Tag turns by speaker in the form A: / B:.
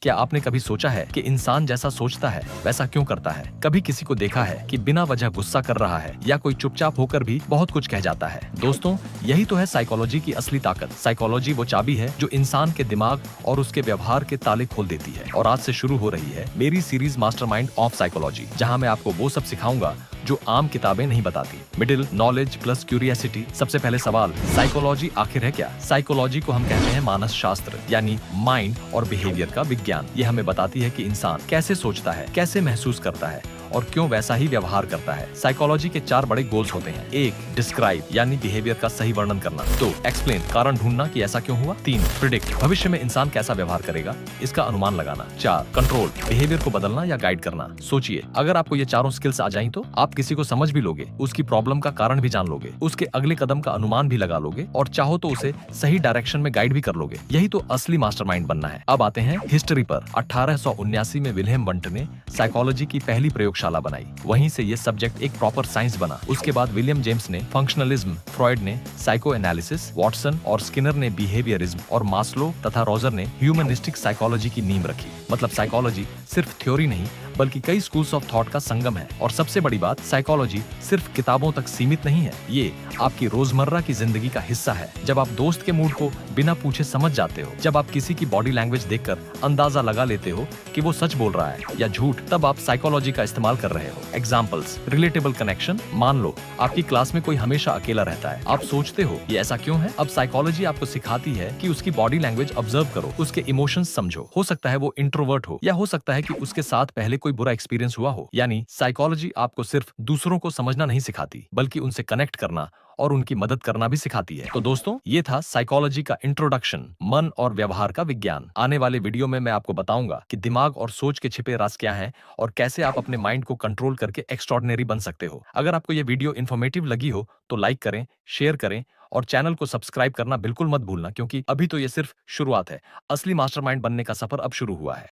A: क्या आपने कभी सोचा है कि इंसान जैसा सोचता है वैसा क्यों करता है? कभी किसी को देखा है कि बिना वजह गुस्सा कर रहा है या कोई चुपचाप होकर भी बहुत कुछ कह जाता है? दोस्तों, यही तो है साइकोलॉजी की असली ताकत। साइकोलॉजी वो चाबी है जो इंसान के दिमाग और उसके व्यवहार के ताले खोल देती है। और आज से शुरू हो रही है मेरी सीरीज मास्टरमाइंड ऑफ साइकोलॉजी, जहां मैं आपको वो सब सिखाऊंगा जो आम किताबें नहीं बताती। Middle knowledge plus curiosity. सबसे पहले सवाल, साइकोलॉजी आखिर है क्या? साइकोलॉजी को हम कहते हैं मानस शास्त्र, यानी माइंड और बिहेवियर का विज्ञान। ये हमें बताती है कि इंसान कैसे सोचता है, कैसे महसूस करता है और क्यों वैसा ही व्यवहार करता है। साइकोलॉजी के 4 बड़े गोल्स होते हैं। 1, डिस्क्राइब यानी बिहेवियर का सही वर्णन करना। 2, एक्सप्लेन कारण ढूंढना कि ऐसा क्यों हुआ। 3, प्रिडिक्ट भविष्य में इंसान कैसा व्यवहार करेगा, इसका अनुमान लगाना। 4, कंट्रोल बिहेवियर को बदलना या गाइड करना। सोचिए, अगर आपको ये चारों स्किल्स आ जाएं तो आप किसी को समझ भी लोगे, उसकी प्रॉब्लम का कारण भी जान लोगे, उसके अगले कदम का अनुमान भी लगा लोगे और चाहो तो उसे सही डायरेक्शन में गाइड भी कर लोगे। यही तो असली मास्टरमाइंड बनना है। अब आते हैं हिस्ट्री पर। 1879 में विलियम बंट ने साइकोलॉजी की पहली प्रयोगशाला बनाई। वहीं से ये सब्जेक्ट एक प्रॉपर साइंस बना। उसके बाद विलियम जेम्स ने फंक्शनलिज्म, फ्रॉइड ने साइको एनालिसिस, वॉटसन और स्किनर ने बिहेवियरिज्म और मास्लो तथा रोजर ने ह्यूमनिस्टिक साइकोलॉजी की नींव रखी। मतलब साइकोलॉजी सिर्फ थ्योरी नहीं बल्कि कई स्कूल्स ऑफ थॉट का संगम है। और सबसे बड़ी बात, साइकोलॉजी सिर्फ किताबों तक सीमित नहीं है, ये आपकी रोजमर्रा की जिंदगी का हिस्सा है। जब आप दोस्त के मूड को बिना पूछे समझ जाते हो, जब आप किसी की बॉडी लैंग्वेज देखकर अंदाजा लगा लेते हो कि वो सच बोल रहा है या झूठ, तब आप साइकोलॉजी का इस्तेमाल कर रहे हो। Examples, relatable connection. मान लो आपकी क्लास में कोई हमेशा अकेला रहता है। आप सोचते हो ये ऐसा क्यों है? अब साइकोलॉजी आपको सिखाती है कि उसकी बॉडी लैंग्वेज ऑब्जर्व करो, उसके इमोशंस समझो। हो सकता है वो इंट्रोवर्ट हो या हो सकता है कि उसके साथ पहले कोई बुरा एक्सपीरियंस हुआ हो। यानी साइकोलॉजी आपको सिर्फ दूसरों को समझना नहीं सिखाती बल्कि उनसे कनेक्ट करना और उनकी मदद करना भी सिखाती है। तो दोस्तों, ये था साइकोलॉजी का इंट्रोडक्शन, मन और व्यवहार का विज्ञान। आने वाले वीडियो में मैं आपको बताऊंगा कि दिमाग और सोच के छिपे राज क्या हैं और कैसे आप अपने माइंड को कंट्रोल करके एक्स्ट्रॉर्डिनरी बन सकते हो। अगर आपको ये वीडियो इन्फॉर्मेटिव लगी हो तो लाइक करें, शेयर करें और चैनल को सब्सक्राइब करना बिल्कुल मत भूलना, क्योंकि अभी तो ये सिर्फ शुरुआत है। असली मास्टरमाइंड बनने का सफर अब शुरू हुआ है।